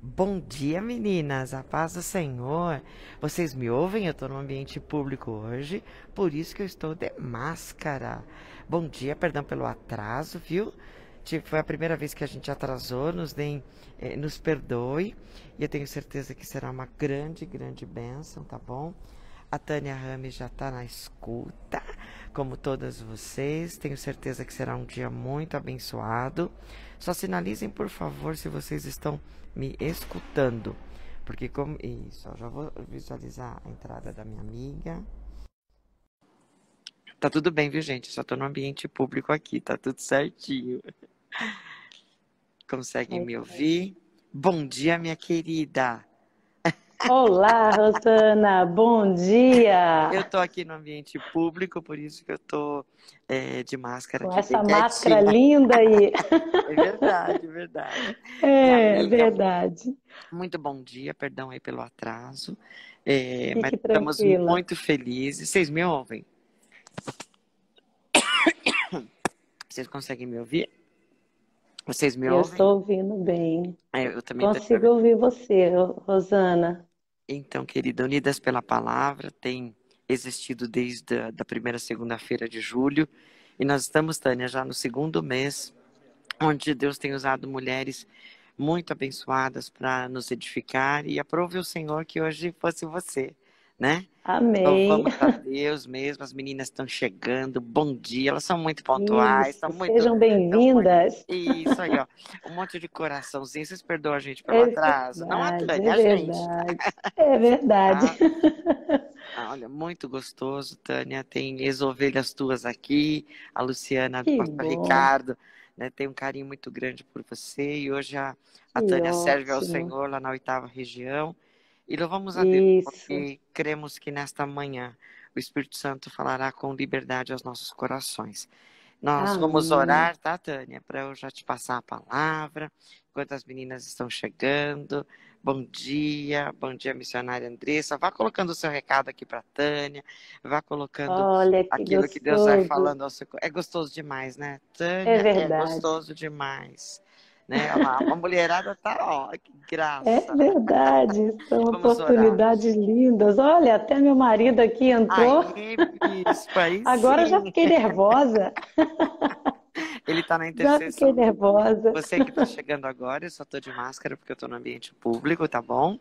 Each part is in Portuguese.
Bom dia, meninas. A paz do Senhor. Vocês me ouvem? Eu estou no ambiente público hoje, por isso que eu estou de máscara. Bom dia, perdão pelo atraso, viu? Foi a primeira vez que a gente atrasou, nos perdoe. E eu tenho certeza que será uma grande, grande bênção, tá bom? A Tânia Rames já está na escuta, como todas vocês. Tenho certeza que será um dia muito abençoado. Só sinalizem, por favor, se vocês estão me escutando. Porque como... Isso, eu já vou visualizar a entrada da minha amiga. Tá tudo bem, viu, gente? Só tô no ambiente público aqui, tá tudo certinho. Conseguem me ouvir? Bom dia, minha querida. Olá, Rosana, bom dia! Eu tô aqui no ambiente público, por isso que eu tô de máscara Com aqui bem essa máscara quietinha. linda aí. É verdade, é verdade. Minha É amiga, verdade. muito bom dia, perdão aí pelo atraso. Mas Fique estamos tranquila. muito felizes. Vocês me ouvem? Vocês conseguem me ouvir? Vocês me Eu ouvem? estou ouvindo bem. Eu também tô. Consigo ouvir você, Rosana. Então, querida, Unidas pela Palavra tem existido desde da primeira segunda-feira de julho. E nós estamos, Tânia, já no segundo mês, onde Deus tem usado mulheres muito abençoadas para nos edificar. E aprove o Senhor que hoje fosse você, né? Amém. Louvamos a Deus mesmo, as meninas estão chegando, bom dia, elas são muito pontuais, Isso, sejam estão muito, bem-vindas. isso aí, ó, um monte de coraçãozinho, vocês perdoam a gente pelo É atraso, não a verdade, é Tânia, a gente, verdade. É verdade. tá? Olha, muito gostoso, Tânia, tem ex-ovelhas tuas aqui, a Luciana do Que Pastor bom, Ricardo, né, tem um carinho muito grande por você, e hoje a que Tânia serve ao ótimo. Senhor lá na 8ª região, e louvamos a Deus, Isso. porque cremos que nesta manhã o Espírito Santo falará com liberdade aos nossos corações. Nós vamos Amém. orar, tá, Tânia? Para eu já te passar a palavra, enquanto as meninas estão chegando. Bom dia, missionária Andressa. Vá colocando o seu recado aqui para Tânia, vá colocando Olha que aquilo que Deus vai gostoso. falando ao seu... É gostoso demais, né? É Tânia, é verdade. gostoso demais. Né? Olha lá, a mulherada tá, ó, que É graça. verdade. São Vamos orar. oportunidades lindas. Olha, até meu marido aqui entrou. Aí, bispo, aí Agora eu já sim. fiquei nervosa. Ele está na Já fiquei intercessão. nervosa. Você que está chegando agora, eu só tô de máscara porque eu tô no ambiente público, tá bom?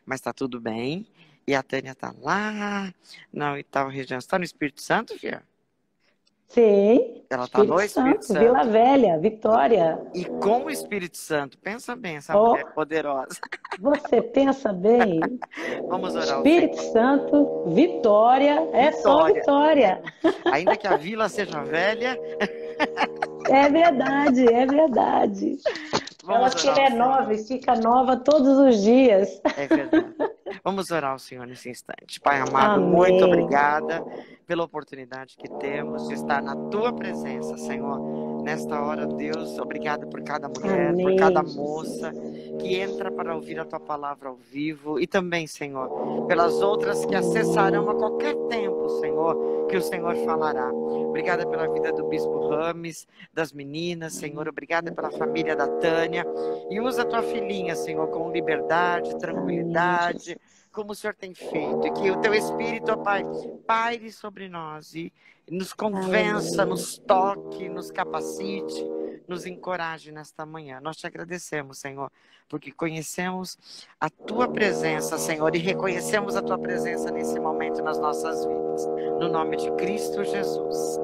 Mas tá tudo bem. E a Tânia tá lá na 8ª região. Você tá no Espírito Santo, filha? Sim, Ela tá no Espírito Espírito Santo, Vila Santo. Velha, Vitória. E com o Espírito Santo. Pensa bem, essa mulher Oh, poderosa. você pensa bem? Vamos orar ao Espírito Senhor. Santo, Vitória, é só Vitória. Vitória. Ainda que a vila seja velha, É verdade, é verdade. Ela vamos que orar ao é Senhor. nova e fica nova todos os dias. É verdade. Vamos orar ao Senhor nesse instante. Pai amado, muito Amém. obrigada pela oportunidade que temos de estar na tua presença, Senhor. Nesta hora, Deus, obrigada por cada mulher, por cada Amém, moça Jesus. que entra para ouvir a tua palavra ao vivo e também, Senhor, pelas outras que acessarão a qualquer tempo, Senhor, que o Senhor falará. Obrigada pela vida do Bispo Rames, das meninas, Senhor. Obrigada pela família da Tânia. E usa a tua filhinha, Senhor, com liberdade, Amém, tranquilidade, Jesus. como o Senhor tem feito. E que o teu Espírito, ó Pai, paire sobre nós e nos convença, Aleluia. nos toque, nos capacite, nos encoraje nesta manhã. Nós te agradecemos, Senhor, porque conhecemos a tua presença, Senhor, e reconhecemos a tua presença nesse momento nas nossas vidas. No nome de Cristo Jesus.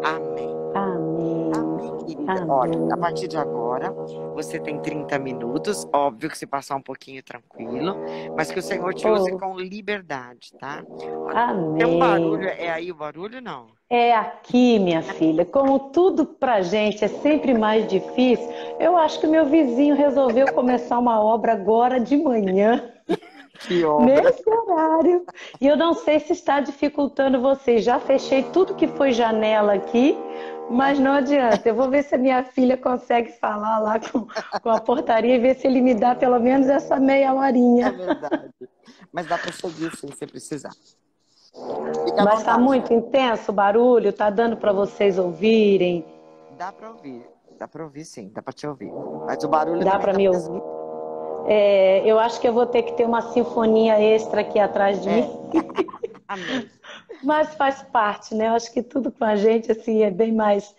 Amém. Amém. Amém, querida. Olha, a Amém. partir de agora, você tem 30 minutos. Óbvio que se passar um pouquinho tranquilo, mas que o Senhor te use Oh, com liberdade, tá? Olha, tem um barulho, amém. é aí o barulho? Não. É aqui, minha filha. Como tudo pra gente é sempre mais difícil, eu acho que o meu vizinho resolveu começar uma obra agora de manhã, Que obra. nesse horário. E eu não sei se está dificultando vocês. Já fechei tudo que foi janela aqui, mas não adianta. Eu vou ver se a minha filha consegue falar lá com a portaria e ver se ele me dá pelo menos essa meia É horinha. verdade. Mas dá para seguir sim, se precisar. Fica à Mas está vontade. muito intenso o barulho, tá dando para vocês ouvirem. Dá para ouvir. Dá para ouvir sim, dá para te ouvir. Mas o barulho Dá também para dá me para. ouvir? Eu acho que eu vou ter que ter uma sinfonia extra aqui atrás de É, mim, amém. mas faz parte, né? Eu acho que tudo com a gente assim é bem mais.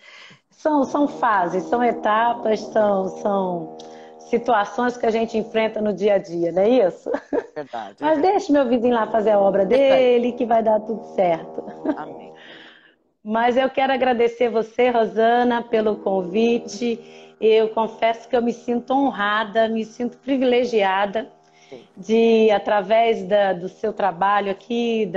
São fases, são etapas, são situações que a gente enfrenta no dia a dia, não é isso? Verdade, é Mas verdade. deixe meu vizinho lá fazer a obra Deixa aí. dele, que vai dar tudo certo. Amém. Mas eu quero agradecer você, Rosana, pelo convite. Eu confesso que eu me sinto honrada, me sinto privilegiada Sim. de, através do seu trabalho aqui,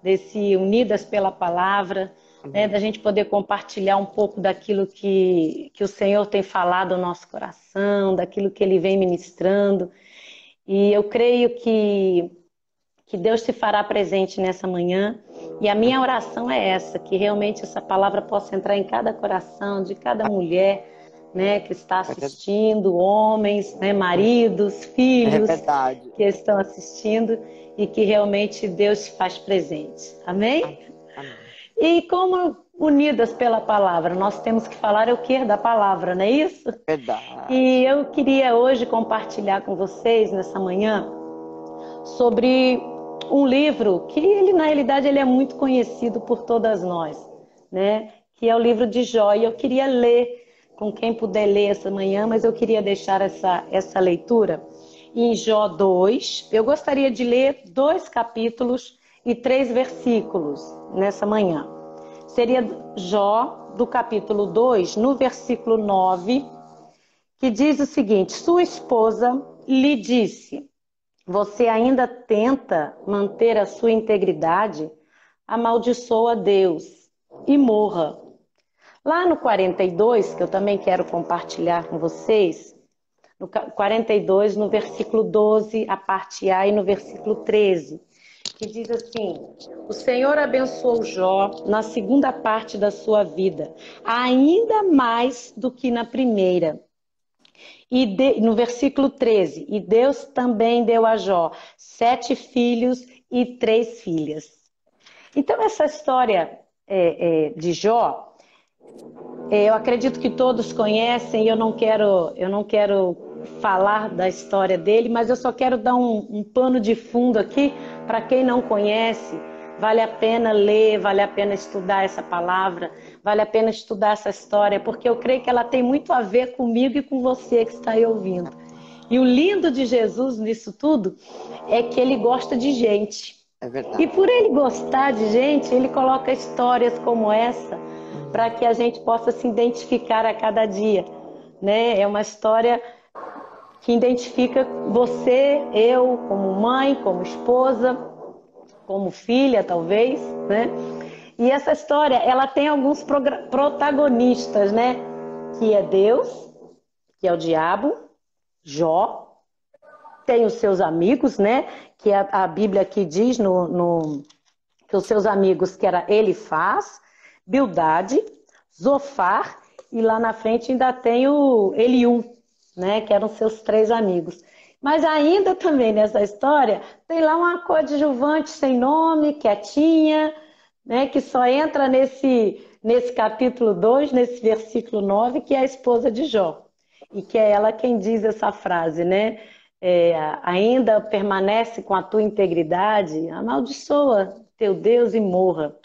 desse Unidas pela Palavra, né, Uhum. da gente poder compartilhar um pouco daquilo que o Senhor tem falado ao nosso coração, daquilo que Ele vem ministrando. E eu creio que Deus se fará presente nessa manhã. E a minha oração é essa, que realmente essa palavra possa entrar em cada coração de cada mulher, né, que está É verdade. assistindo, homens, né, maridos, filhos É verdade. que estão assistindo e que realmente Deus se faz presente. Amém? Amém. Amém. E como unidas pela palavra, nós temos que falar o que da palavra, não é isso? E Verdade. eu queria hoje compartilhar com vocês nessa manhã sobre um livro que ele na realidade ele é muito conhecido por todas nós, né? Que é o livro de Jó. E eu queria ler com quem puder ler essa manhã, mas eu queria deixar essa leitura em Jó 2. Eu gostaria de ler 2 capítulos e 3 versículos nessa manhã. Seria Jó do capítulo 2, no versículo 9, que diz o seguinte: sua esposa lhe disse: você ainda tenta manter a sua integridade? Amaldiçoa Deus e morra. Lá no 42, que eu também quero compartilhar com vocês, no 42, no versículo 12, a parte A, e no versículo 13, que diz assim: o Senhor abençoou Jó na segunda parte da sua vida, ainda mais do que na primeira. No versículo 13, e Deus também deu a Jó 7 filhos e 3 filhas. Então, essa história de Jó, eu acredito que todos conhecem, e eu não quero falar da história dele, mas eu só quero dar um pano de fundo aqui para quem não conhece. Vale a pena ler, vale a pena estudar essa palavra, vale a pena estudar essa história, porque eu creio que ela tem muito a ver comigo e com você que está aí ouvindo. E o lindo de Jesus nisso tudo é que ele gosta de gente. É E verdade. por ele gostar de gente, ele coloca histórias como essa para Uhum. que a gente possa se identificar a cada dia, né? É uma história que identifica você, eu, como mãe, como esposa, como filha, talvez, né? E essa história, ela tem alguns protagonistas, né? Que é Deus, que é o diabo, Jó, tem os seus amigos, né? Que a Bíblia aqui diz que os seus amigos, que era Elifaz, Bildade, Zofar, e lá na frente ainda tem o Eliú, né? Que eram seus 3 amigos. Mas ainda também nessa história tem lá uma coadjuvante sem nome, quietinha, né? Que só entra nesse capítulo 2, nesse versículo 9, que é a esposa de Jó. E que é ela quem diz essa frase, né? Ainda permanece com a tua integridade, amaldiçoa teu Deus e morra.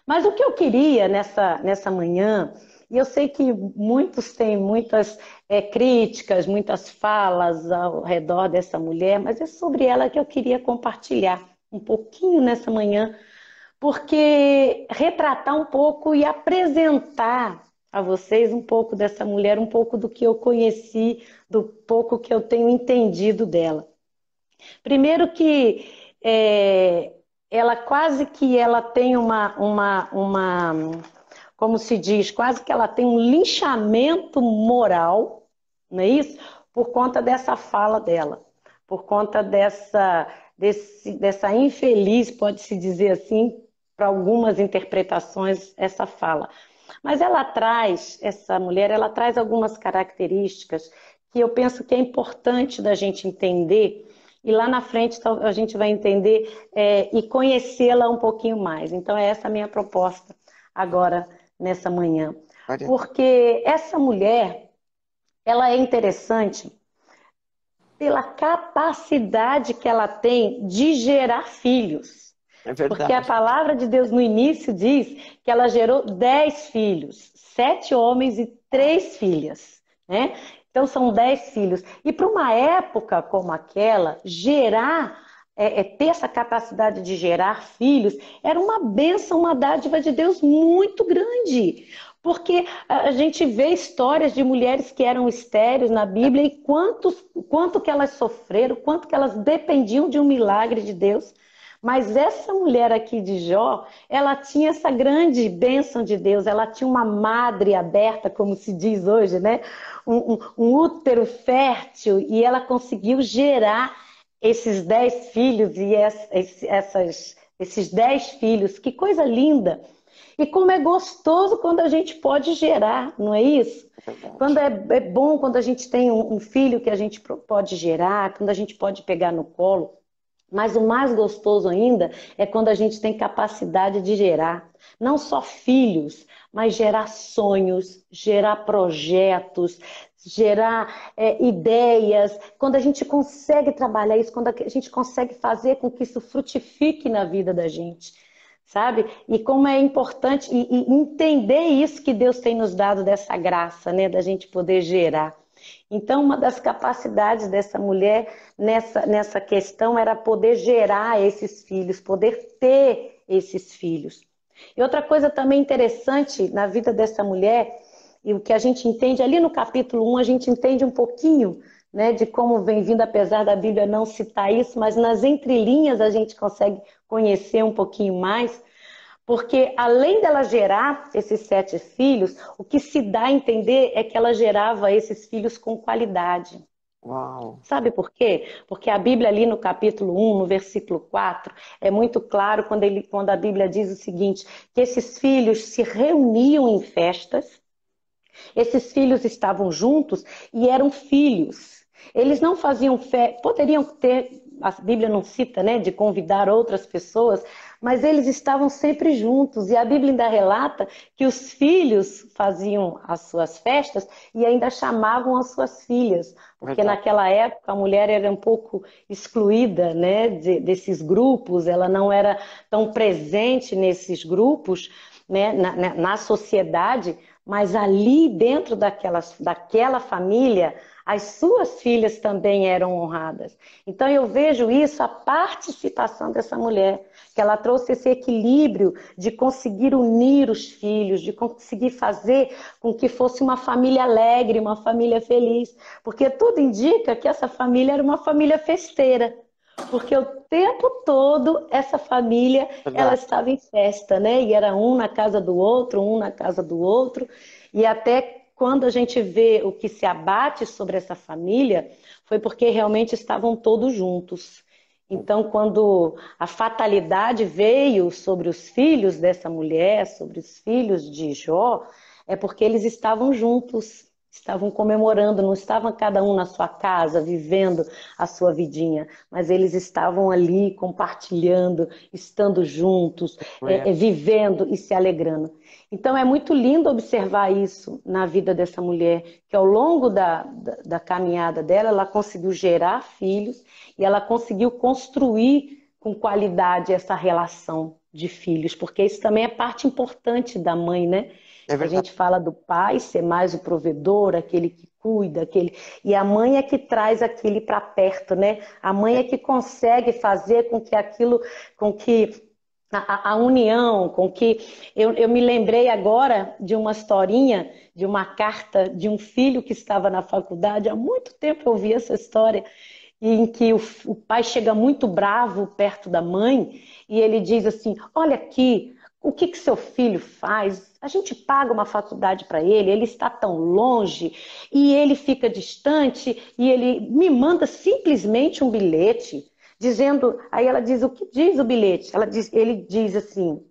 Mas o que eu queria nessa manhã, e eu sei que muitos têm muitas críticas, muitas falas ao redor dessa mulher, mas é sobre ela que eu queria compartilhar um pouquinho nessa manhã, porque retratar um pouco e apresentar a vocês um pouco dessa mulher, um pouco do que eu conheci, do pouco que eu tenho entendido dela. Primeiro que ela quase que ela tem como se diz, quase que ela tem um linchamento moral, não é isso? Por conta dessa fala dela, por conta dessa infeliz, pode-se dizer assim, para algumas interpretações, essa fala. Mas ela traz, essa mulher, ela traz algumas características que eu penso que é importante da gente entender, e lá na frente a gente vai entender e conhecê-la um pouquinho mais. Então, é essa a minha proposta agora, nessa manhã. Glória a Deus. Porque essa mulher, ela é interessante pela capacidade que ela tem de gerar filhos. É Porque a verdade. palavra de Deus no início diz que ela gerou 10 filhos, 7 homens e 3 filhas, né? Então são 10 filhos. E para uma época como aquela, ter essa capacidade de gerar filhos era uma bênção, uma dádiva de Deus muito grande. Porque a gente vê histórias de mulheres que eram estéreis na Bíblia e quanto que elas sofreram, quanto que elas dependiam de um milagre de Deus. Mas essa mulher aqui de Jó, ela tinha essa grande bênção de Deus, ela tinha uma madre aberta, como se diz hoje, né? Um útero fértil, e ela conseguiu gerar esses 10 filhos e esses 10 filhos. Que coisa linda! E como é gostoso quando a gente pode gerar, não é isso? É verdade. Quando é bom quando a gente tem um filho que a gente pode gerar, quando a gente pode pegar no colo. Mas o mais gostoso ainda é quando a gente tem capacidade de gerar, não só filhos, mas gerar sonhos, gerar projetos, gerar ideias. Quando a gente consegue trabalhar isso, quando a gente consegue fazer com que isso frutifique na vida da gente, sabe? E como é importante e entender isso que Deus tem nos dado dessa graça, né, da gente poder gerar. Então, uma das capacidades dessa mulher nessa questão era poder gerar esses filhos, poder ter esses filhos. E outra coisa também interessante na vida dessa mulher, e o que a gente entende ali no capítulo 1, a gente entende um pouquinho, né, de como vem vindo, apesar da Bíblia não citar isso, mas nas entrelinhas a gente consegue conhecer um pouquinho mais. Porque além dela gerar esses 7 filhos, o que se dá a entender é que ela gerava esses filhos com qualidade. Uau. Sabe por quê? Porque a Bíblia ali no capítulo 1, no versículo 4, é muito claro quando a Bíblia diz o seguinte, que esses filhos se reuniam em festas, esses filhos estavam juntos e eram filhos. Eles não faziam fé, poderiam ter, a Bíblia não cita, né, de convidar outras pessoas, mas eles estavam sempre juntos. E a Bíblia ainda relata que os filhos faziam as suas festas e ainda chamavam as suas filhas, porque Verdade. naquela época a mulher era um pouco excluída, né, desses grupos, ela não era tão presente nesses grupos, né, na sociedade. Mas ali dentro daquela família, as suas filhas também eram honradas. Então eu vejo isso, a participação dessa mulher, que ela trouxe esse equilíbrio de conseguir unir os filhos, de conseguir fazer com que fosse uma família alegre, uma família feliz. Porque tudo indica que essa família era uma família festeira. Porque o tempo todo essa família ela Verdade. estava em festa, né? E era um na casa do outro, um na casa do outro. E até quando a gente vê o que se abate sobre essa família, foi porque realmente estavam todos juntos. Então, quando a fatalidade veio sobre os filhos dessa mulher, sobre os filhos de Jó, é porque eles estavam juntos, estavam comemorando, não estavam cada um na sua casa, vivendo a sua vidinha, mas eles estavam ali compartilhando, estando juntos, vivendo e se alegrando. Então é muito lindo observar isso na vida dessa mulher, que ao longo da caminhada dela, ela conseguiu gerar filhos e ela conseguiu construir com qualidade essa relação de filhos, porque isso também é parte importante da mãe, né? É A verdade. gente fala do pai ser mais o provedor, aquele que cuida, aquele... e a mãe é que traz aquele para perto, né? A mãe é que consegue fazer com que aquilo, com que a união, com que... Eu me lembrei agora de uma historinha, de uma carta de um filho que estava na faculdade, há muito tempo eu ouvi essa história, em que o pai chega muito bravo perto da mãe e ele diz assim, olha aqui, o que que seu filho faz? A gente paga uma faculdade para ele está tão longe e ele fica distante e ele me manda simplesmente um bilhete dizendo, aí ela diz, o que diz o bilhete? Ele diz assim,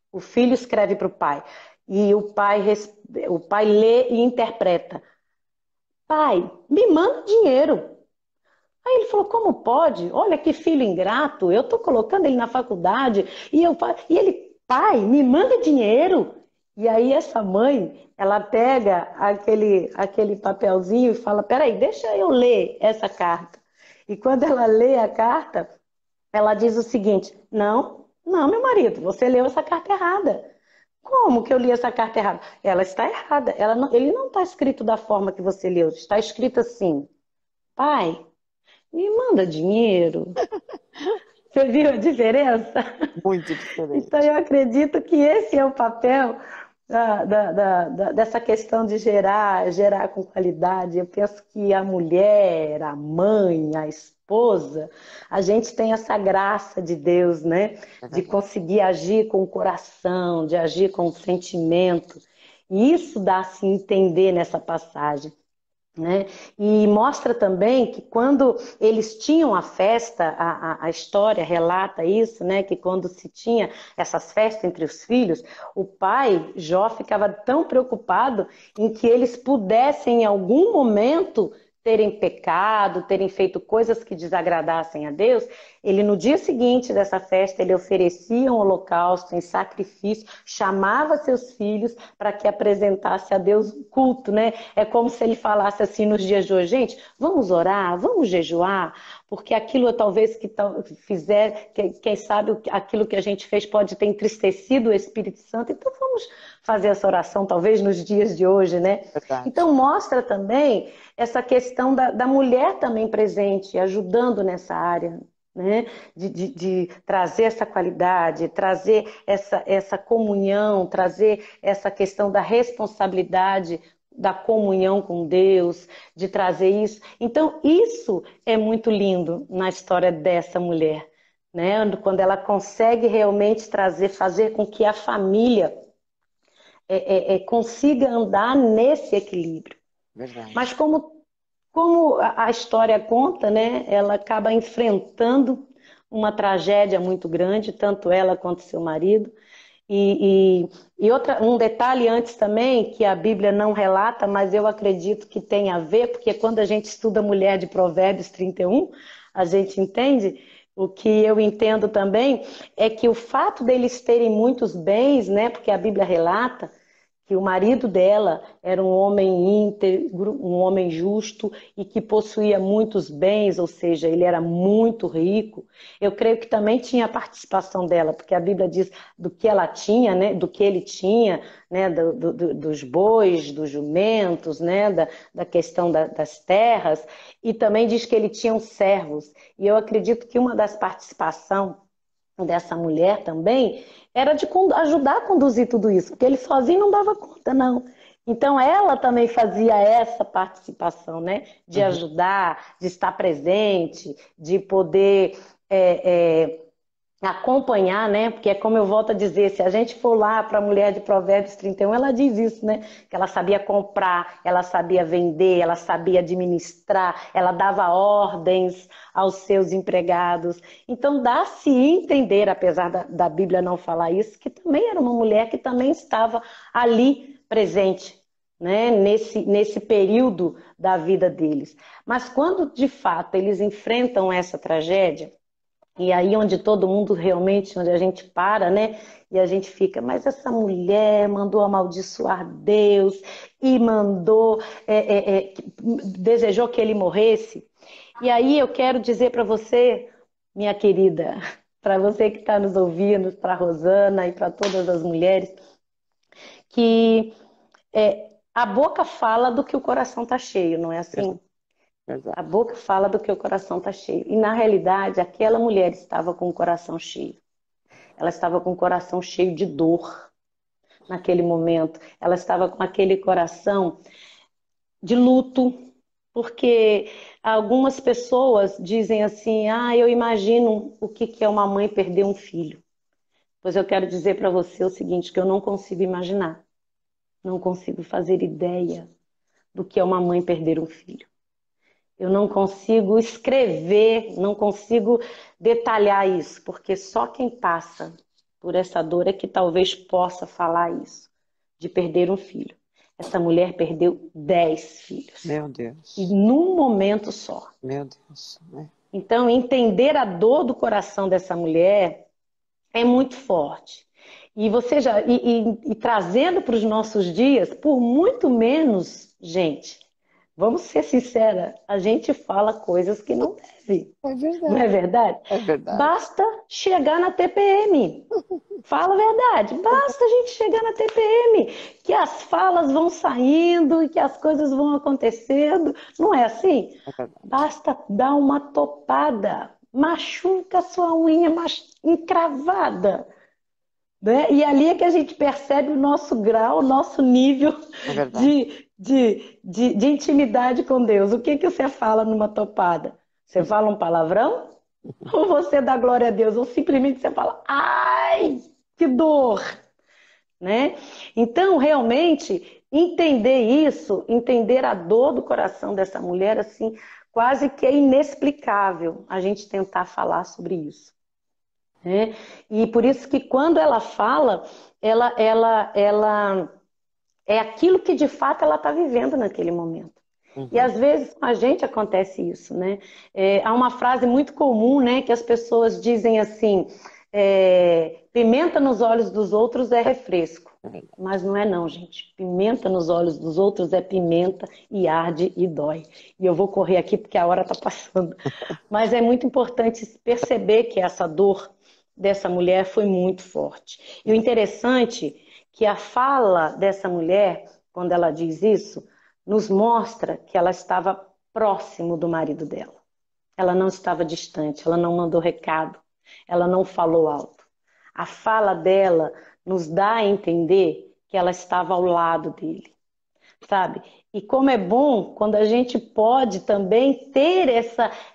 o filho escreve para o pai e o pai lê e interpreta, pai, me manda dinheiro. Aí ele falou, como pode? Olha que filho ingrato, eu estou colocando ele na faculdade e ele, pai, me manda dinheiro. E aí essa mãe, ela pega aquele papelzinho e fala, peraí, deixa eu ler essa carta. E quando ela lê a carta, ela diz o seguinte: não, não, meu marido, você leu essa carta errada. Como que eu li essa carta errada? Ela está errada. Ele não está escrito da forma que você leu. Está escrito assim: pai, me manda dinheiro. Você viu a diferença? Muito Então, diferente. eu acredito que esse é o papel dessa questão de gerar com qualidade. Eu penso que a mulher, a mãe, a esposa, a gente tem essa graça de Deus, né? É De verdade. conseguir agir com o coração, de agir com o sentimento. E isso dá a se entender nessa passagem. Né? E mostra também que quando eles tinham a festa, a história relata isso, né? Que quando se tinha essas festas entre os filhos, o pai, Jó, ficava tão preocupado em que eles pudessem em algum momento terem pecado, terem feito coisas que desagradassem a Deus. Ele, no dia seguinte dessa festa, ele oferecia um holocausto em sacrifício, chamava seus filhos para que apresentasse a Deus um culto, né? É como se ele falasse assim nos dias de hoje: gente, vamos orar, vamos jejuar, porque aquilo talvez que fizer, quem sabe aquilo que a gente fez pode ter entristecido o Espírito Santo, então vamos fazer essa oração talvez nos dias de hoje, né? Verdade. Então mostra também essa questão da mulher também presente, ajudando nessa área, né? De trazer essa qualidade, trazer essa comunhão, trazer essa questão da responsabilidade da comunhão com Deus, de trazer isso. Então, isso é muito lindo na história dessa mulher, né? Quando ela consegue realmente trazer, fazer com que a família consiga andar nesse equilíbrio. Mas Verdade. como a história conta, né, ela acaba enfrentando uma tragédia muito grande, tanto ela quanto seu marido. Um detalhe antes também, que a Bíblia não relata, mas eu acredito que tem a ver, porque quando a gente estuda a mulher de Provérbios 31, a gente entende. O que eu entendo também é que o fato deles terem muitos bens, né, porque a Bíblia relata que o marido dela era um homem íntegro, um homem justo e que possuía muitos bens, ou seja, ele era muito rico. Eu creio que também tinha a participação dela, porque a Bíblia diz do que ela tinha, né, do que ele tinha, né, dos bois, dos jumentos, né, da questão das terras, e também diz que ele tinha uns servos. E eu acredito que uma das participações dessa mulher também era de ajudar a conduzir tudo isso, porque ele sozinho não dava conta, não. Então ela também fazia essa participação, né? De Uhum. ajudar, de estar presente, de poder acompanhar, né? Porque é como eu volto a dizer, se a gente for lá para a mulher de Provérbios 31, ela diz isso, né? Que ela sabia comprar, ela sabia vender, ela sabia administrar, ela dava ordens aos seus empregados. Então dá-se entender, apesar da Bíblia não falar isso, que também era uma mulher que também estava ali presente, né? Nesse período da vida deles. Mas quando de fato eles enfrentam essa tragédia, e aí onde todo mundo realmente, onde a gente para, né? E a gente fica, mas essa mulher mandou amaldiçoar Deus e desejou que ele morresse. E aí eu quero dizer para você, minha querida, para você que está nos ouvindo, para a Rosana e para todas as mulheres, que a boca fala do que o coração está cheio, não é Verdade. assim? A Verdade. boca fala do que o coração está cheio. E na realidade, aquela mulher estava com o coração cheio. Ela estava com o coração cheio de dor naquele momento. Ela estava com aquele coração de luto, porque algumas pessoas dizem assim: ah, eu imagino o que é uma mãe perder um filho. Pois eu quero dizer para você o seguinte, que eu não consigo imaginar, não consigo fazer ideia do que é uma mãe perder um filho. Eu não consigo escrever, não consigo detalhar isso, porque só quem passa por essa dor é que talvez possa falar isso, de perder um filho. Essa mulher perdeu 10 filhos, Meu e Deus. num momento só. Meu Deus. Né? Então, entender a dor do coração dessa mulher é muito forte. E você trazendo para os nossos dias, por muito menos, gente. vamos ser sinceras, a gente fala coisas que não deve. É Não é verdade, verdade? é verdade. Basta chegar na TPM. Fala a verdade. Basta a gente chegar na TPM, que as falas vão saindo e que as coisas vão acontecendo. Não é assim? É verdade. Basta dar uma topada, machuca a sua unha encravada, né? E ali é que a gente percebe o nosso grau, o nosso nível É verdade. de intimidade com Deus. O que que você fala numa topada? Você fala um palavrão? Ou você dá glória a Deus? Ou simplesmente você fala, ai, que dor, né? Então, realmente, entender isso, entender a dor do coração dessa mulher, assim, quase que é inexplicável a gente tentar falar sobre isso, né? E por isso que quando ela fala, ela é aquilo que de fato ela está vivendo naquele momento. E Uhum. às vezes com a gente acontece isso, né? Há uma frase muito comum, né, que as pessoas dizem assim: pimenta nos olhos dos outros é refresco. É verdade. Mas não é não, gente. Pimenta nos olhos dos outros é pimenta e arde e dói. E eu vou correr aqui porque a hora está passando. Mas é muito importante perceber que essa dor dessa mulher foi muito forte. E o interessante é que a fala dessa mulher, quando ela diz isso, nos mostra que ela estava próximo do marido dela. Ela não estava distante, ela não mandou recado, ela não falou alto. A fala dela nos dá a entender que ela estava ao lado dele, sabe? E como é bom quando a gente pode também ter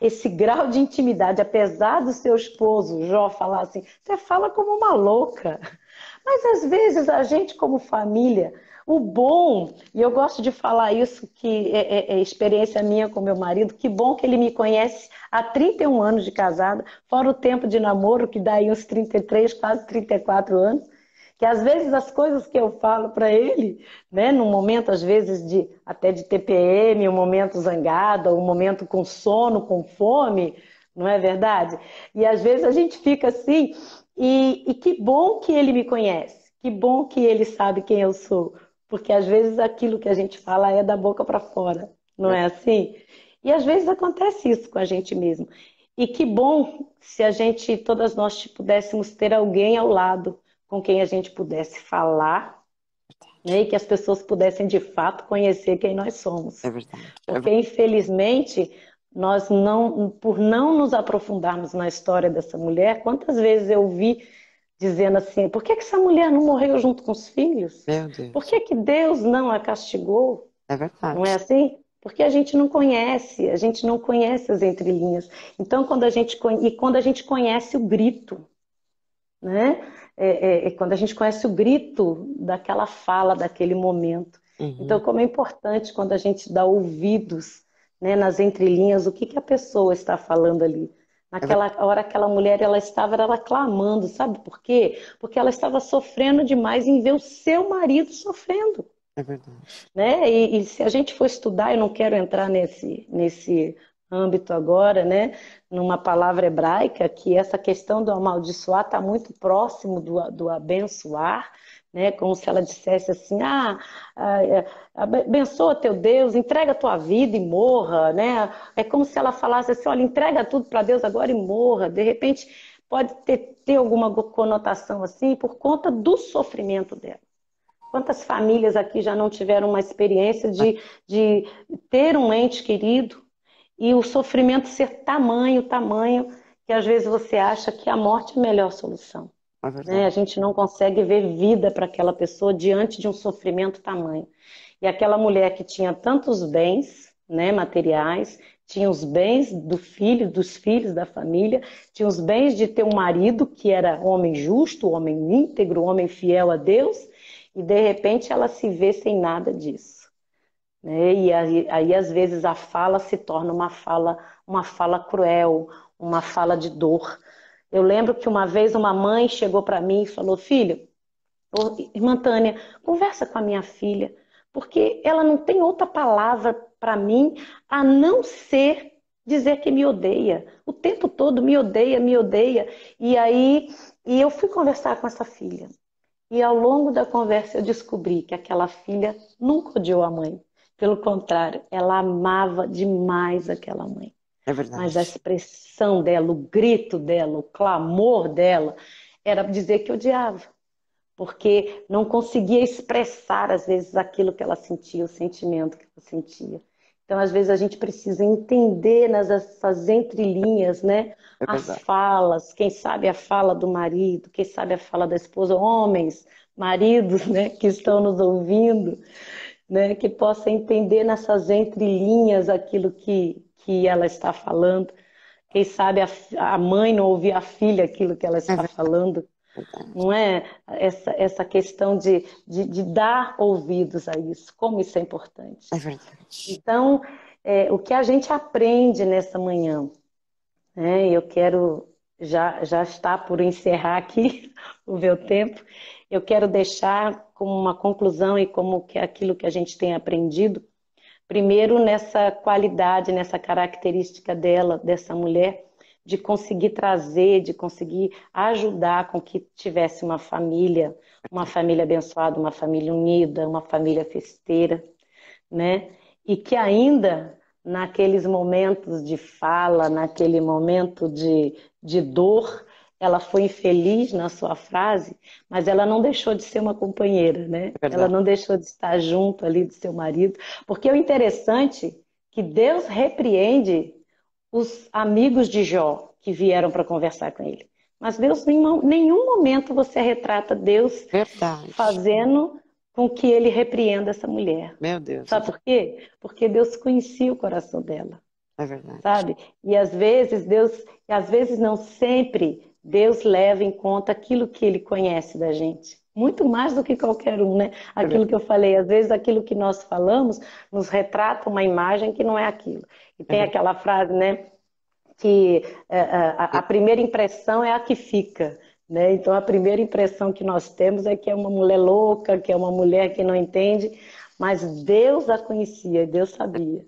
esse grau de intimidade, apesar do seu esposo, Jó, falar assim, você fala como uma louca. Mas às vezes a gente, como família, o bom, e eu gosto de falar isso, que é experiência minha com meu marido, que bom que ele me conhece há 31 anos de casada, fora o tempo de namoro, que dá aí uns 33, quase 34 anos, que às vezes as coisas que eu falo para ele, né, num momento às vezes até de TPM, um momento zangado, um momento com sono, com fome, não é verdade? E às vezes a gente fica assim, e que bom que ele me conhece, que bom que ele sabe quem eu sou, porque às vezes aquilo que a gente fala é da boca para fora, não é assim? E às vezes acontece isso com a gente mesmo. E que bom se a gente, todas nós, pudéssemos ter alguém ao lado com quem a gente pudesse falar, né, e que as pessoas pudessem de fato conhecer quem nós É somos. verdade. É Porque, verdade. infelizmente, nós não, por não nos aprofundarmos na história dessa mulher, quantas vezes eu vi dizendo assim: por que que essa mulher não morreu junto com os filhos? Meu Por Deus. que que Deus não a castigou? É Não é verdade. assim? Porque a gente não conhece as entrelinhas. Então, quando a gente conhece o grito, né? Quando a gente conhece o grito daquela fala, daquele momento. Então, Uhum. como é importante quando a gente dá ouvidos, né, nas entrelinhas, o que que a pessoa está falando ali. É Naquela verdade. hora, aquela mulher, ela clamando, sabe por quê? Porque ela estava sofrendo demais em ver o seu marido sofrendo, É verdade. né? E se a gente for estudar, eu não quero entrar nesse âmbito agora, né? Numa palavra hebraica, que essa questão do amaldiçoar está muito próximo do abençoar, né? Como se ela dissesse assim: abençoa teu Deus, entrega a tua vida e morra, né? É como se ela falasse assim: olha, entrega tudo para Deus agora e morra. De repente, pode ter alguma conotação assim por conta do sofrimento dela. Quantas famílias aqui já não tiveram uma experiência de ter um ente querido e o sofrimento ser tamanho, tamanho, que às vezes você acha que a morte é a melhor solução, É né? A verdade. gente não consegue ver vida para aquela pessoa diante de um sofrimento tamanho. E aquela mulher que tinha tantos bens, né, materiais, tinha os bens do filho, dos filhos da família, tinha os bens de ter um marido que era homem justo, homem íntegro, homem fiel a Deus, e de repente ela se vê sem nada disso, né? E aí às vezes a fala se torna uma fala cruel, uma fala de dor. Eu lembro que uma vez uma mãe chegou para mim e falou: filho, irmã Tânia, conversa com a minha filha, porque ela não tem outra palavra para mim a não ser dizer que me odeia. O tempo todo me odeia, me odeia. E aí, eu fui conversar com essa filha. E ao longo da conversa eu descobri que aquela filha nunca odiou a mãe, Pelo contrário, ela amava demais aquela mãe. É Mas a verdade. expressão dela, o grito dela, o clamor dela, era dizer que odiava, porque não conseguia expressar, às vezes, aquilo que ela sentia, o sentimento que ela sentia. Então, às vezes, a gente precisa entender nessas entrelinhas, né? É As verdade. falas, quem sabe a fala do marido, quem sabe a fala da esposa, homens, maridos, né, que estão nos ouvindo, né, que possa entender nessas entrelinhas aquilo que ela está falando. Quem sabe a mãe não ouvir a filha aquilo que ela É está verdade. falando, não é? Essa questão de dar ouvidos a isso, como isso é importante. É verdade. Então, o que a gente aprende nessa manhã, né? Eu quero já está por encerrar aqui o meu tempo. Eu quero deixar como uma conclusão e como que aquilo que a gente tem aprendido. Primeiro, nessa qualidade, nessa característica dela, dessa mulher, de conseguir trazer, de conseguir ajudar com que tivesse uma família abençoada, uma família unida, uma família festeira, né? E que ainda naqueles momentos de fala, naquele momento de dor, ela foi infeliz na sua frase, mas ela não deixou de ser uma companheira, né? É Ela verdade. não deixou de estar junto ali do seu marido, porque o interessante é que Deus repreende os amigos de Jó que vieram para conversar com ele. Mas Deus, em nenhum momento você retrata Deus Verdade. fazendo com que ele repreenda essa mulher. Meu Deus. Sabe por quê? Porque Deus conhecia o coração dela, É verdade. sabe? E às vezes Deus, e às vezes não sempre, Deus leva em conta aquilo que ele conhece da gente. Muito mais do que qualquer um, né? É Aquilo verdade. que eu falei, às vezes aquilo que nós falamos nos retrata uma imagem que não é aquilo. E É tem verdade. aquela frase, né? Que a primeira impressão é a que fica, né? Então a primeira impressão que nós temos é que é uma mulher louca, que é uma mulher que não entende, mas Deus a conhecia, Deus sabia,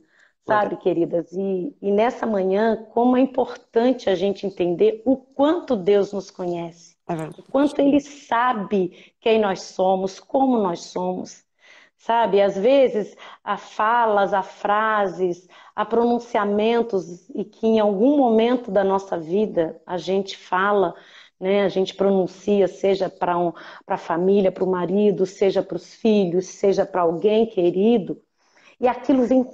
Glória. sabe, queridas? E nessa manhã, como é importante a gente entender o quanto Deus nos conhece, É o verdade. quanto Ele sabe quem nós somos, como nós somos. Sabe, às vezes há falas, há frases, há pronunciamentos e que em algum momento da nossa vida a gente fala, né? A gente pronuncia, seja para a família, para o marido, seja para os filhos, seja para alguém querido, e aquilo vem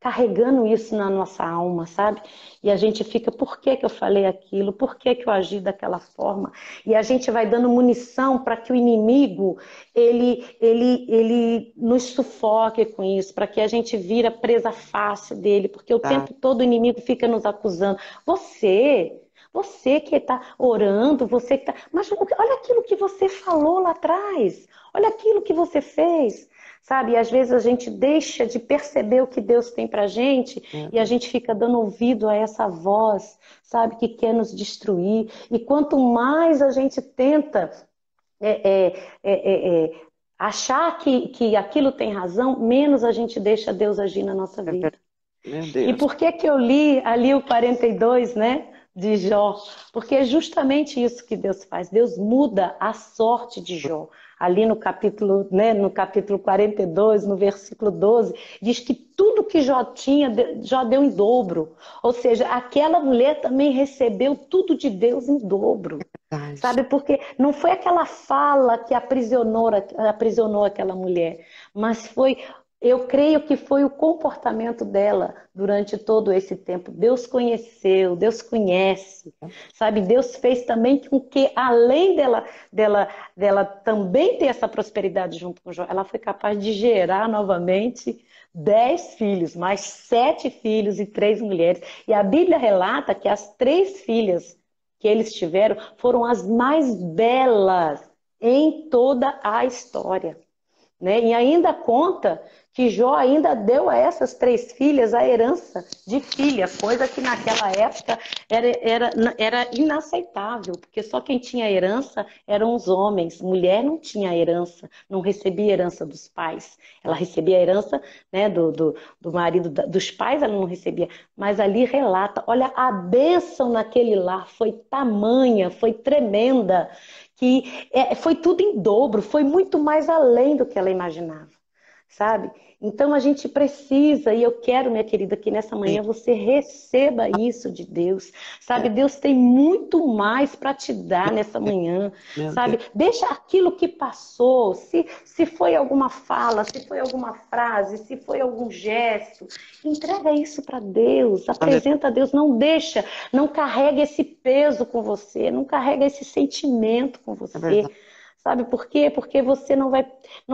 carregando isso na nossa alma, sabe? E a gente fica, por que que eu falei aquilo? Por que que eu agi daquela forma? E a gente vai dando munição para que o inimigo ele nos sufoque com isso, para que a gente vira presa fácil dele, porque o Tá. tempo todo o inimigo fica nos acusando. Você que está orando, você que está. Mas olha aquilo que você falou lá atrás, olha aquilo que você fez. Sabe? E às vezes a gente deixa de perceber o que Deus tem pra gente Meu e a Deus. gente fica dando ouvido a essa voz, sabe? Que quer nos destruir. E quanto mais a gente tenta é, é, é, achar que aquilo tem razão, menos a gente deixa Deus agir na nossa É vida. verdade. Meu E Deus. por que que eu li ali o 42, né, de Jó? Porque é justamente isso que Deus faz. Deus muda a sorte de Jó. Ali no capítulo, né, no capítulo 42, no versículo 12, diz que tudo que Jó tinha, Jó deu em dobro. Ou seja, aquela mulher também recebeu tudo de Deus em dobro. Verdade. Sabe, porque não foi aquela fala que aprisionou aquela mulher, mas foi, eu creio que foi o comportamento dela durante todo esse tempo. Deus conheceu, Deus conhece, sabe? Deus fez também com que, além dela também ter essa prosperidade junto com Jó, ela foi capaz de gerar novamente 10 filhos, mais 7 filhos e 3 mulheres. E a Bíblia relata que as 3 filhas que eles tiveram foram as mais belas em toda a história, né? E ainda conta que Jó ainda deu a essas 3 filhas a herança de filha, coisa que naquela época era inaceitável, porque só quem tinha herança eram os homens, mulher não tinha herança, não recebia herança dos pais, ela recebia a herança, né, do marido, dos pais ela não recebia, mas ali relata, olha, a bênção naquele lar foi tamanha, foi tremenda, que foi tudo em dobro, foi muito mais além do que ela imaginava. sabe? Então a gente precisa, e eu quero, minha querida, que nessa Sim. manhã você receba isso de Deus, É, sabe? Deus tem muito mais para te dar nessa manhã, meu Deus. sabe? Deixa aquilo que passou, se foi alguma fala, se foi alguma frase, se foi algum gesto, entrega isso para Deus, Ale- apresenta a Deus, não deixa, não carrega esse peso com você, não carrega esse sentimento com É você. verdade. Sabe por quê? Porque você não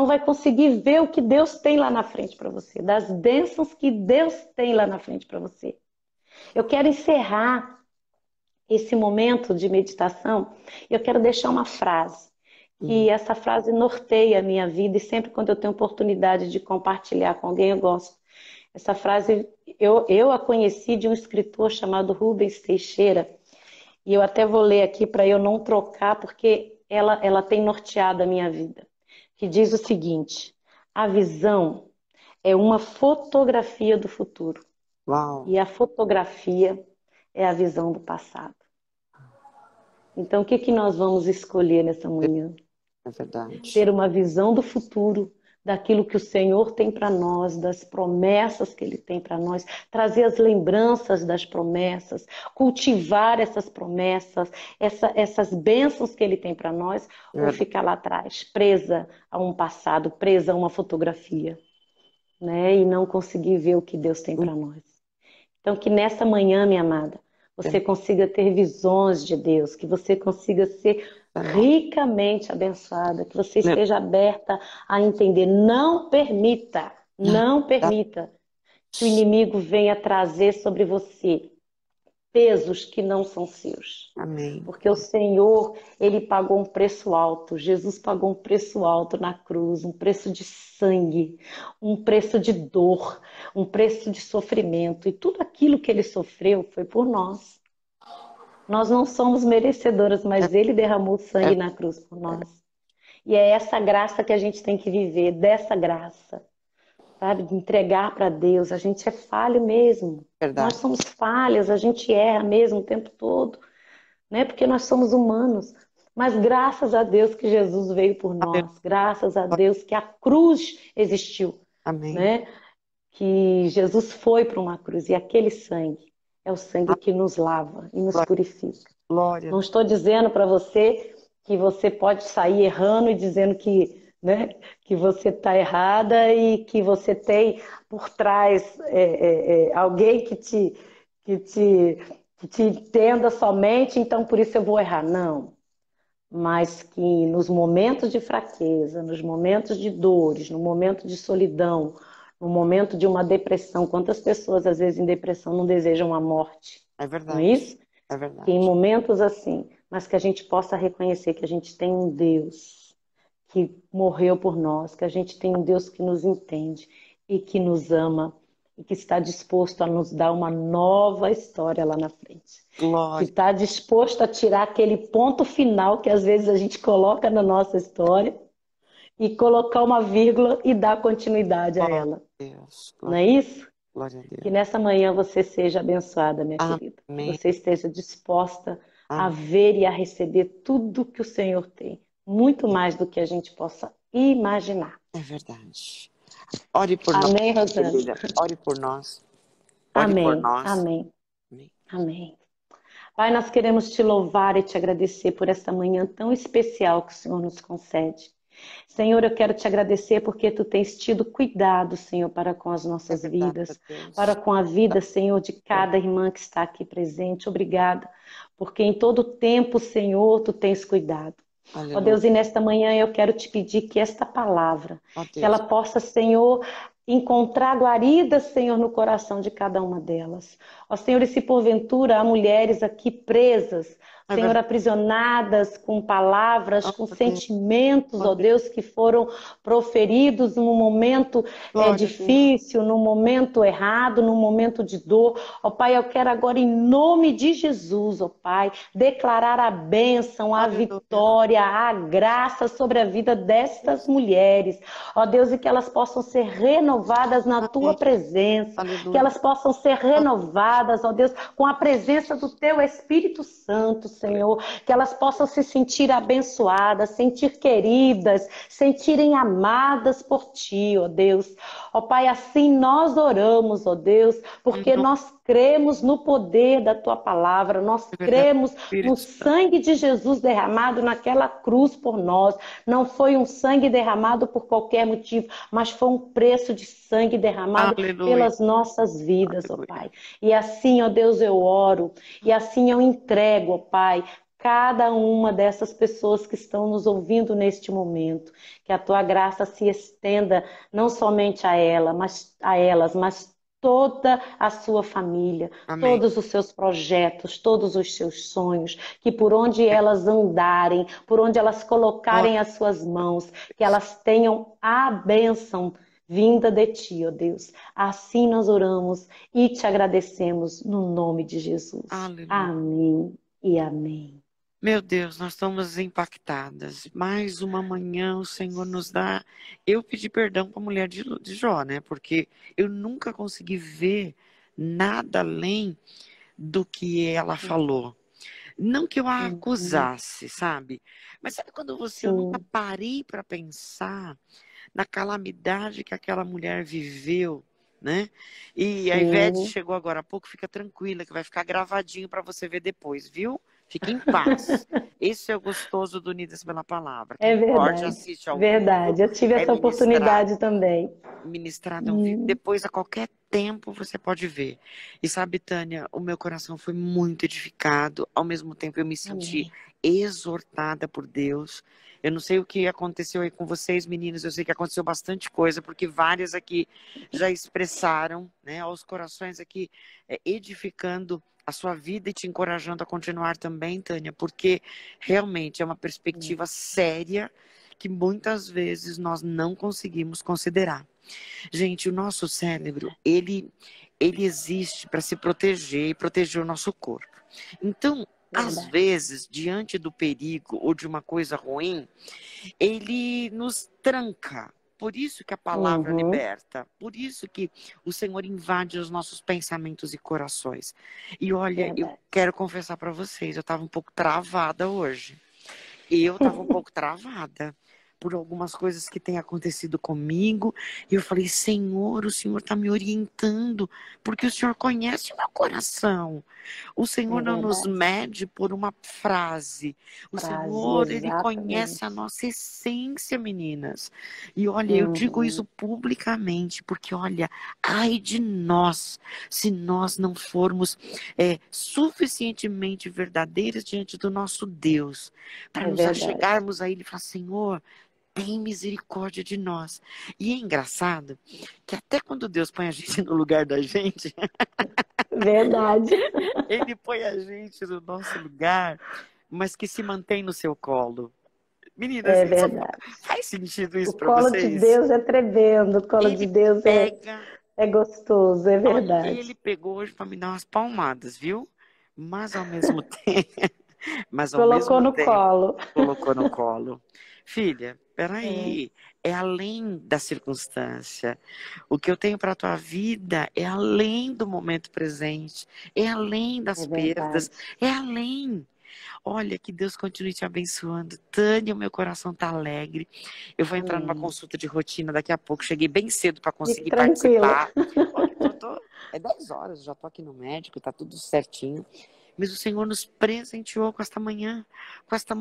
vai conseguir ver o que Deus tem lá na frente para você, das bênçãos que Deus tem lá na frente para você. Eu quero encerrar esse momento de meditação e eu quero deixar uma frase, que Hum. essa frase norteia a minha vida e sempre quando eu tenho oportunidade de compartilhar com alguém, eu gosto. Essa frase eu a conheci de um escritor chamado Rubens Teixeira e eu até vou ler aqui para eu não trocar, porque ela tem norteado a minha vida. Que diz o seguinte: a visão é uma fotografia do futuro Uau, e a fotografia é a visão do passado. Então, o que que nós vamos escolher nessa manhã? é verdade. Ter uma visão do futuro, daquilo que o Senhor tem para nós, das promessas que Ele tem para nós, trazer as lembranças das promessas, cultivar essas promessas, essas bênçãos que Ele tem para nós, É ou verdade. ficar lá atrás, presa a um passado, presa a uma fotografia, né? E não conseguir ver o que Deus tem Hum, para nós. Então, que nessa manhã, minha amada, você consiga ter visões de Deus, que você consiga ser ricamente abençoada, que você Meu esteja aberta a entender. Não permita, não Deus. permita que o inimigo venha trazer sobre você pesos que não são seus. Amém. Porque o Senhor, Ele pagou um preço alto. Jesus pagou um preço alto na cruz, um preço de sangue, um preço de dor, um preço de sofrimento. E tudo aquilo que Ele sofreu foi por nós. Nós não somos merecedoras, É, mas Ele derramou sangue é, na cruz por é nós. E é essa graça que a gente tem que viver, dessa graça, sabe? De entregar para Deus. A gente é falho mesmo. Nós verdade. somos falhas, a gente erra mesmo o tempo todo, né? Porque nós somos humanos. Mas graças a Deus que Jesus veio por Aleluia. nós, graças a Deus que a cruz existiu, Amém. né? Que Jesus foi para uma cruz e aquele sangue é o sangue que nos lava e nos Glória, purifica. glória. Não estou dizendo para você que você pode sair errando e dizendo que, né, que você está errada e que você tem por trás alguém que te, que te entenda somente, então por isso eu vou errar. Não. Mas que nos momentos de fraqueza, nos momentos de dores, no momento de solidão, no momento de uma depressão, quantas pessoas às vezes em depressão não desejam a morte? É Não é verdade. isso? É Que em verdade. momentos assim, mas que a gente possa reconhecer que a gente tem um Deus que morreu por nós, que a gente tem um Deus que nos entende e que nos ama e que está disposto a nos dar uma nova história lá na frente. Que Glória. está disposto a tirar aquele ponto final que às vezes a gente coloca na nossa história e colocar uma vírgula e dar continuidade a Glória ela. a Deus. Não é Glória, isso? glória a Que Deus. nessa manhã você seja abençoada, minha querida. Que Amém. você esteja disposta a Amém. ver e a receber tudo que o Senhor tem. Muito mais do que a gente possa imaginar. É verdade. Ore por nós, Amém, Rosana? querida. Ore por nós. Ore por Amém, nós. amém, Amém. amém. Pai, nós queremos te louvar e te agradecer por esta manhã tão especial que o Senhor nos concede. Senhor, eu quero te agradecer porque tu tens tido cuidado, Senhor, para com as É nossas verdade, vidas, para Deus. com a vida, Senhor, de cada irmã que está aqui presente. Obrigada, porque em todo tempo, Senhor, tu tens cuidado. Ó Aleluia. Deus, e nesta manhã eu quero te pedir que esta palavra, Ó que ela Deus. possa, Senhor, encontrar guarida, Senhor, no coração de cada uma delas. Ó Senhor, e se porventura há mulheres aqui presas, É Senhor, verdade. aprisionadas com palavras, Ó com Deus. sentimentos, ó Glória, Deus, que foram proferidos num momento glória a Deus. difícil, num momento errado, num momento de dor. Ó Pai, eu quero agora, em nome de Jesus, ó Pai, declarar a bênção, a Aleluia. vitória, a graça sobre a vida destas mulheres. Ó Deus, e que elas possam ser renovadas renovadas na tua Amém. presença, que Aleluia. elas possam ser renovadas, ó Deus, com a presença do teu Espírito Santo, Senhor, que elas possam se sentir abençoadas, sentir queridas, sentirem amadas por ti, ó Deus. Ó Pai, assim nós oramos, ó Deus, Em porque nome nós cremos no poder da tua palavra, nós do verdade, cremos no Espírito Santo. sangue de Jesus derramado naquela cruz por nós. Não foi um sangue derramado por qualquer motivo, mas foi um preço de sangue derramado Aleluia. pelas nossas vidas, ó Aleluia. Pai. E assim, ó Deus, eu oro, e assim eu entrego, ó Pai, cada uma dessas pessoas que estão nos ouvindo neste momento, que a tua graça se estenda não somente a ela, mas a elas, mas toda a sua família, Amém. todos os seus projetos, todos os seus sonhos, que por onde elas andarem, por onde elas colocarem Glória as suas mãos, que elas tenham a bênção vinda de ti, ó Deus. Assim nós oramos e te agradecemos no nome de Jesus. Aleluia. Amém e amém. Meu Deus, nós estamos impactadas. Mais uma manhã o Senhor nos dá. Eu pedi perdão para a mulher de Jó, né? Porque eu nunca consegui ver nada além do que ela falou. Não que eu a Uhum. acusasse, sabe? Mas sabe quando eu nunca Sim, parei para pensar na calamidade que aquela mulher viveu, né? E a Ivete sim. chegou agora há pouco, fica tranquila, que vai ficar gravadinho para você ver depois, viu? Fique em paz. Esse é o gostoso do Unidas pela Palavra. É Quem pode verdade, assiste ao vivo, verdade. Eu tive é essa oportunidade também. ministrado ao vivo. Hum, Depois, a qualquer tempo, você pode ver. E sabe, Tânia, o meu coração foi muito edificado. Ao mesmo tempo, eu me senti amém. exortada por Deus. Eu não sei o que aconteceu aí com vocês, meninas. Eu sei que aconteceu bastante coisa, porque várias aqui já expressaram, né, aos corações aqui, edificando a sua vida e te encorajando a continuar também, Tânia, porque realmente é uma perspectiva séria que muitas vezes nós não conseguimos considerar. Gente, o nosso cérebro, ele existe para se proteger e proteger o nosso corpo. Então, às Verdade. vezes, diante do perigo ou de uma coisa ruim, ele nos tranca. Por isso que a palavra Uhum, liberta, por isso que o Senhor invade os nossos pensamentos e corações. E olha, eu verdade. quero confessar para vocês, eu estava um pouco travada hoje. Eu estava um pouco travada por algumas coisas que têm acontecido comigo. E eu falei, Senhor, o Senhor está me orientando, porque o Senhor conhece o meu coração. O Senhor É não nos verdade. mede por uma frase. O Frase, Senhor, Ele conhece a exatamente. nossa essência, meninas. E olha, eu digo isso Uhum, publicamente, porque olha, ai de nós, se nós não formos suficientemente verdadeiras diante do nosso Deus, para é nos verdade. achegarmos a Ele e falar, Senhor, tem misericórdia de nós. E é engraçado que até quando Deus põe a gente no lugar da gente, Verdade. Ele põe a gente no nosso lugar, mas que se mantém no seu colo. Meninas, É isso verdade. faz sentido O isso para colo de vocês? Deus é tremendo, o colo de Ele Deus pega, é gostoso, é olha, verdade. ele pegou hoje para me dar umas palmadas, viu? Mas ao mesmo tempo, mas ao Colocou mesmo no tempo, colo. colocou no colo. Filha, É, peraí, é além da circunstância. O que eu tenho para a tua vida é além do momento presente, é além é das perdas, verdade. é além. Olha, que Deus continue te abençoando. Tânia, o meu coração está alegre. Eu vou entrar numa Amém. consulta de rotina daqui a pouco. Cheguei bem cedo para Fique conseguir tranquila. participar. Olha, é 10 horas, já estou aqui no médico, está tudo certinho. Mas o Senhor nos presenteou com esta manhã,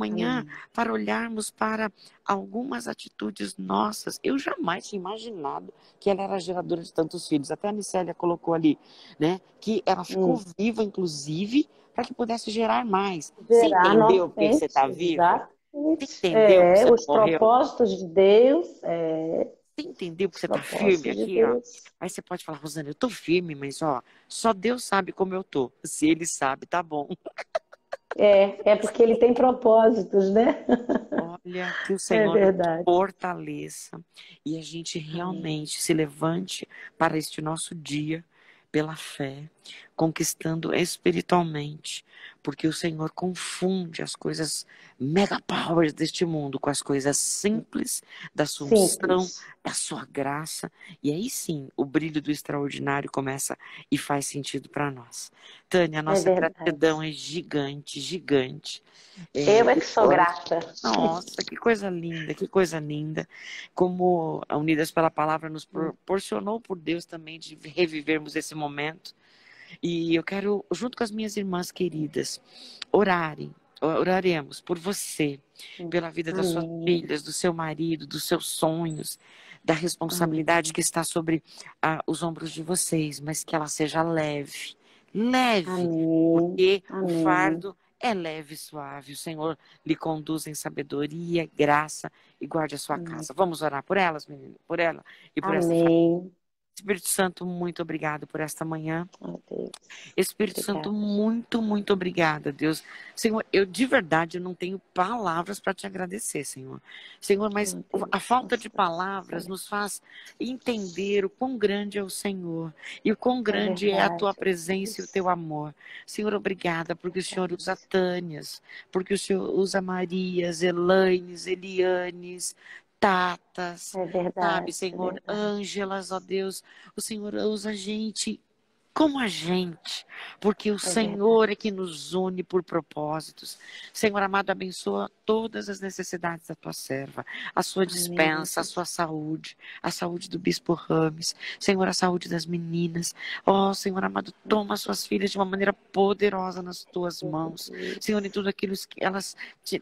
Amém. para olharmos para algumas atitudes nossas. Eu jamais tinha imaginado que ela era geradora de tantos filhos. Até a Nicélia colocou ali, né? Que ela ficou Hum. viva, inclusive, para que pudesse gerar mais. Você Gerar entendeu por que você novamente, está viva? Você exatamente. entendeu que É, você não os morreu? propósitos de Deus, Você entendeu que os você está firme propósitos de aqui, ó? Deus. Aí você pode falar, Rosana, eu tô firme, mas ó, só Deus sabe como eu tô. Se Ele sabe, tá bom. É porque ele tem propósitos, né? Olha, que o É Senhor nos verdade. fortaleça e a gente Amém. realmente se levante para este nosso dia pela fé, conquistando espiritualmente, porque o Senhor confunde as coisas mega powers deste mundo com as coisas simples da sua unção, Simples. da sua graça, e aí sim o brilho do extraordinário começa e faz sentido para nós. Tânia, a É nossa verdade. gratidão é gigante, gigante. Eu é que sou grata. Nossa, que coisa linda, que coisa linda. Como a Unidas pela Palavra nos proporcionou por Deus também de revivermos esse momento. E eu quero, junto com as minhas irmãs queridas, oraremos por você, pela vida das suas Amém. filhas, do seu marido, dos seus sonhos, da responsabilidade Amém. que está sobre os ombros de vocês, mas que ela seja leve, leve, Amém. porque o Amém. fardo é leve e suave. O Senhor lhe conduz em sabedoria, graça e guarde a sua Amém. casa. Vamos orar por elas, menino, por ela e por essa família. Amém. Espírito Santo, muito obrigado por esta manhã. Oh, Deus. Espírito Santo, Obrigada. muito, muito obrigada, Deus. Senhor, eu de verdade eu não tenho palavras para te agradecer, Senhor. Senhor, mas Oh, Deus. a falta de palavras nos faz entender o quão grande é o Senhor e o quão grande é a tua verdade. presença e o teu amor. Senhor, obrigada porque o Senhor usa Tânias, porque o Senhor usa Marias, Elaines, Elianes, Tatas, É verdade. sabe, É Senhor, verdade. Ângelas, ó Deus, o Senhor usa gente como a gente, porque o Senhor é que nos une por propósitos. Senhor amado, abençoa todas as necessidades da tua serva, a sua dispensa, a sua saúde, a saúde do bispo Rames, Senhor, a saúde das meninas. Ó, Senhor amado, toma suas filhas de uma maneira poderosa nas tuas mãos. Senhor, em tudo aquilo que elas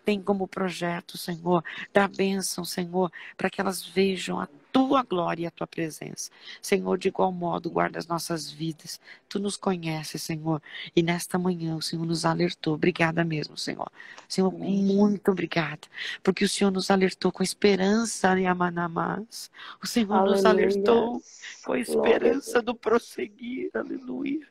têm como projeto, Senhor, dá bênção, Senhor, para que elas vejam a tua glória e a tua presença. Senhor, de igual modo, guarda as nossas vidas. Tu nos conheces, Senhor. E nesta manhã o Senhor nos alertou. Obrigada mesmo, Senhor. Senhor, muito obrigada. Porque o Senhor nos alertou com esperança, Yamanamás. O Senhor nos alertou com a esperança do prosseguir. Aleluia.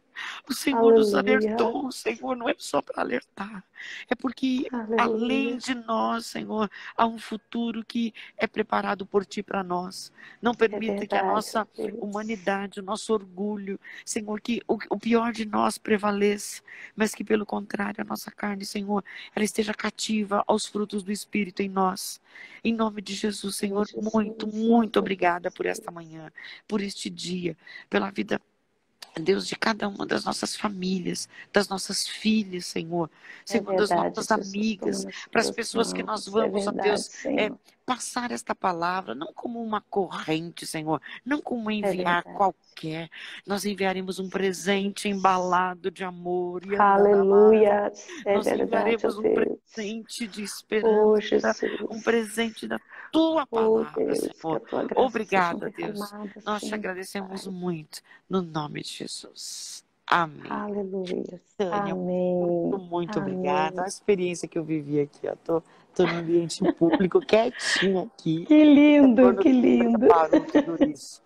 O Senhor nos alertou. O Senhor não é só para alertar. É porque além de nós, Senhor, há um futuro que é preparado por Ti para nós. Não permita que a nossa humanidade, o nosso orgulho, Senhor, que o pior de nós prevaleça, mas que pelo contrário a nossa carne, Senhor, ela esteja cativa aos frutos do Espírito em nós. Em nome de Jesus, Senhor, muito, muito obrigada por esta manhã, por este dia, pela vida, Deus, de cada uma das nossas famílias, das nossas filhas, Senhor. Senhor, das nossas amigas, para as pessoas que nós vamos, ó Deus, passar esta palavra, não como uma corrente, Senhor, não como um enviar qualquer. Nós enviaremos um presente embalado de amor e Aleluia. nós enviaremos um presente de esperança, um presente da tua palavra, Senhor. Obrigada, Deus. Nós te agradecemos muito, no nome de Jesus. Amém. Aleluia. Tânia, Amém. muito obrigada. A experiência que eu vivi aqui, ó. Tô no ambiente público, quietinha aqui. Que lindo, que lindo. Parou tudo isso.